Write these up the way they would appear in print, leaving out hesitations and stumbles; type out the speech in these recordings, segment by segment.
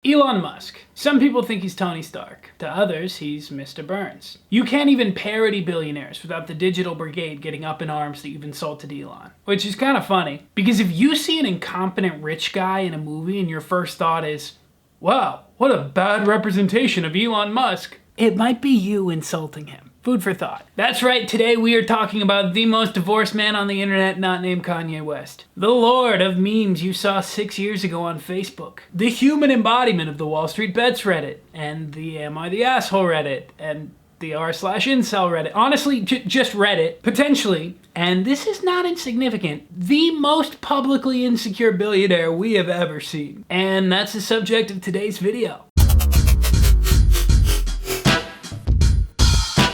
Elon Musk. Some people think he's Tony Stark. To others, he's Mr. Burns. You can't even parody billionaires without the digital brigade getting up in arms that you've insulted Elon. Which is kind of funny, because if you see an incompetent rich guy in a movie and your first thought is, wow, what a bad representation of Elon Musk, it might be you insulting him. Food for thought. That's right, today we are talking about the most divorced man on the internet not named Kanye West. The lord of memes you saw 6 years ago on Facebook. The human embodiment of the Wall Street Bets Reddit, and the Am I the Asshole Reddit, and the r/incel Reddit. Honestly, just Reddit, potentially, and this is not insignificant, the most publicly insecure billionaire we have ever seen. And that's the subject of today's video.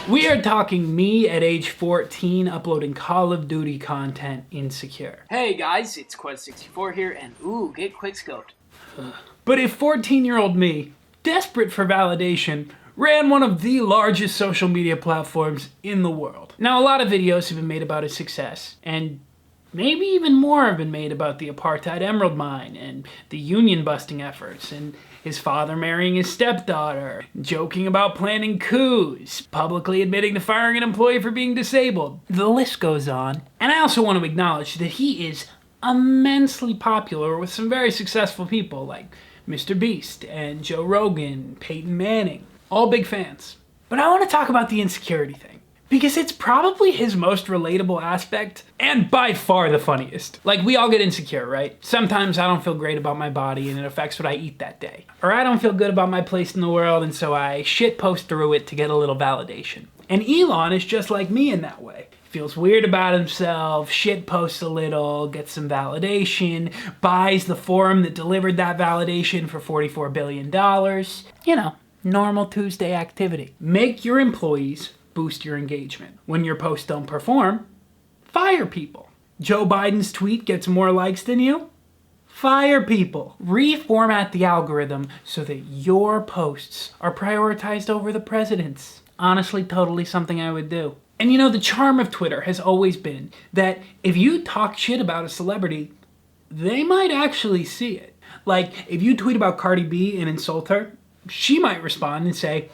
We are talking me at age 14 uploading Call of Duty content insecure. Hey guys, it's Quest64 here, and ooh, get quickscoped. But if 14-year-old me, desperate for validation, ran one of the largest social media platforms in the world. Now, a lot of videos have been made about his success, and maybe even more have been made about the apartheid emerald mine and the union busting efforts and his father marrying his stepdaughter, joking about planning coups, publicly admitting to firing an employee for being disabled. The list goes on. And I also want to acknowledge that he is immensely popular with some very successful people like Mr. Beast and Joe Rogan, Peyton Manning, all big fans. But I want to talk about the insecurity thing, because it's probably his most relatable aspect, and by far the funniest. Like, we all get insecure, right? Sometimes I don't feel great about my body and it affects what I eat that day. Or I don't feel good about my place in the world and so I shitpost through it to get a little validation. And Elon is just like me in that way. Feels weird about himself, shitposts a little, gets some validation, buys the forum that delivered that validation for $44 billion. You know, normal Tuesday activity. Make your employees boost your engagement. When your posts don't perform, fire people. Joe Biden's tweet gets more likes than you? Fire people. Reformat the algorithm so that your posts are prioritized over the president's. Honestly, totally something I would do. And you know, the charm of Twitter has always been that if you talk shit about a celebrity, they might actually see it. Like, if you tweet about Cardi B and insult her, she might respond and say,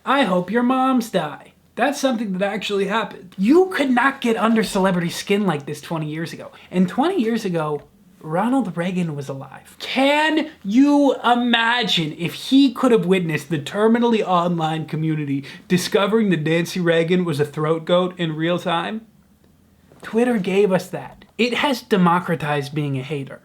I hope your moms die. That's something that actually happened. You could not get under celebrity skin like this 20 years ago. And 20 years ago, Ronald Reagan was alive. Can you imagine if he could have witnessed the terminally online community discovering that Nancy Reagan was a throat goat in real time? Twitter gave us that. It has democratized being a hater.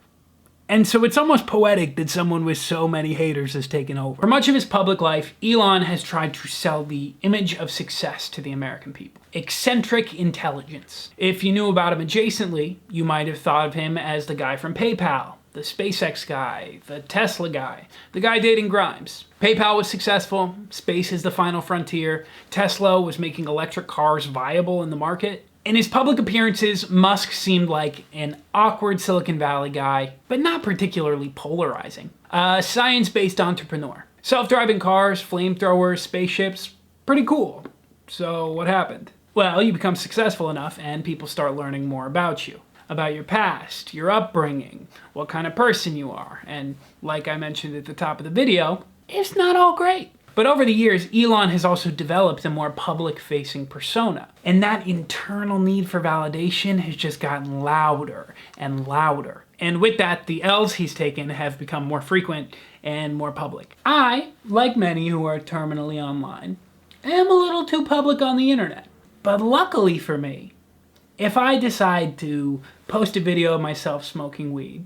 And so it's almost poetic that someone with so many haters has taken over. For much of his public life, Elon has tried to sell the image of success to the American people. Eccentric intelligence. If you knew about him adjacently, you might have thought of him as the guy from PayPal, the SpaceX guy, the Tesla guy, the guy dating Grimes. PayPal was successful, space is the final frontier, Tesla was making electric cars viable in the market. In his public appearances, Musk seemed like an awkward Silicon Valley guy, but not particularly polarizing. A science-based entrepreneur. Self-driving cars, flamethrowers, spaceships, pretty cool. So what happened? Well, you become successful enough and people start learning more about you. About your past, your upbringing, what kind of person you are. And like I mentioned at the top of the video, it's not all great. But over the years, Elon has also developed a more public-facing persona. And that internal need for validation has just gotten louder and louder. And with that, the L's he's taken have become more frequent and more public. I, like many who are terminally online, am a little too public on the internet. But luckily for me, if I decide to post a video of myself smoking weed,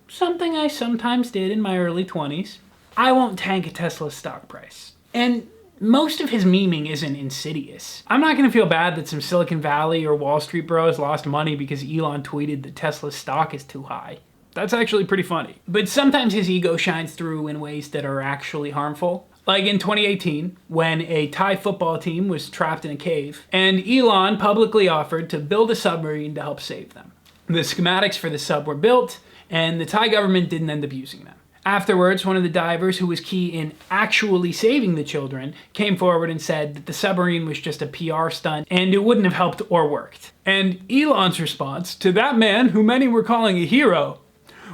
something I sometimes did in my early 20s, I won't tank a Tesla's stock price. And most of his memeing isn't insidious. I'm not gonna feel bad that some Silicon Valley or Wall Street bros lost money because Elon tweeted that Tesla's stock is too high. That's actually pretty funny. But sometimes his ego shines through in ways that are actually harmful. Like in 2018, when a Thai football team was trapped in a cave, and Elon publicly offered to build a submarine to help save them. The schematics for the sub were built, and the Thai government didn't end up using them. Afterwards, one of the divers who was key in actually saving the children came forward and said that the submarine was just a PR stunt and it wouldn't have helped or worked. And Elon's response to that man who many were calling a hero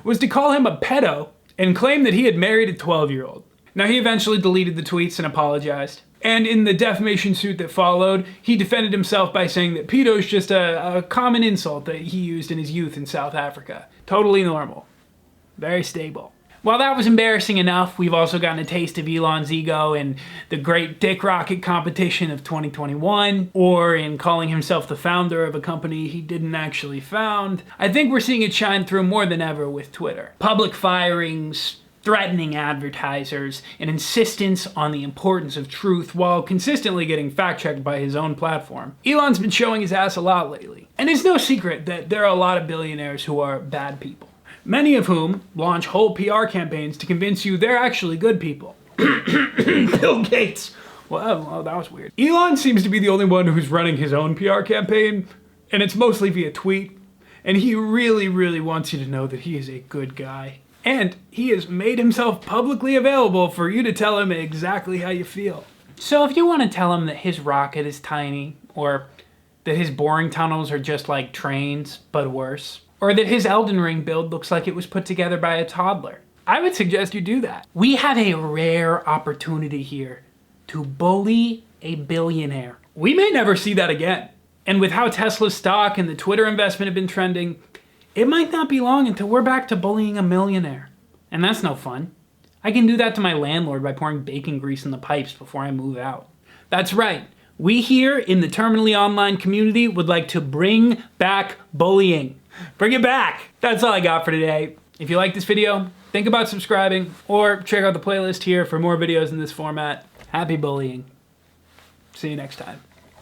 was to call him a pedo and claim that he had married a 12-year-old. Now, he eventually deleted the tweets and apologized. And in the defamation suit that followed, he defended himself by saying that pedo is just a common insult that he used in his youth in South Africa. Totally normal. Very stable. While that was embarrassing enough, we've also gotten a taste of Elon's ego in the great dick rocket competition of 2021, or in calling himself the founder of a company he didn't actually found. I think we're seeing it shine through more than ever with Twitter. Public firings, threatening advertisers, an insistence on the importance of truth while consistently getting fact-checked by his own platform. Elon's been showing his ass a lot lately. And it's no secret that there are a lot of billionaires who are bad people. Many of whom launch whole PR campaigns to convince you they're actually good people. Bill Gates. Well, that was weird. Elon seems to be the only one who's running his own PR campaign, and it's mostly via tweet. And he really, really wants you to know that he is a good guy. And he has made himself publicly available for you to tell him exactly how you feel. So if you want to tell him that his rocket is tiny, or that his boring tunnels are just like trains, but worse, or that his Elden Ring build looks like it was put together by a toddler, I would suggest you do that. We have a rare opportunity here to bully a billionaire. We may never see that again. And with how Tesla's stock and the Twitter investment have been trending, it might not be long until we're back to bullying a millionaire. And that's no fun. I can do that to my landlord by pouring bacon grease in the pipes before I move out. That's right. We here in the Terminally Online community would like to bring back bullying. Bring it back! That's all I got for today. If you like this video, think about subscribing, or check out the playlist here for more videos in this format. Happy bullying. See you next time.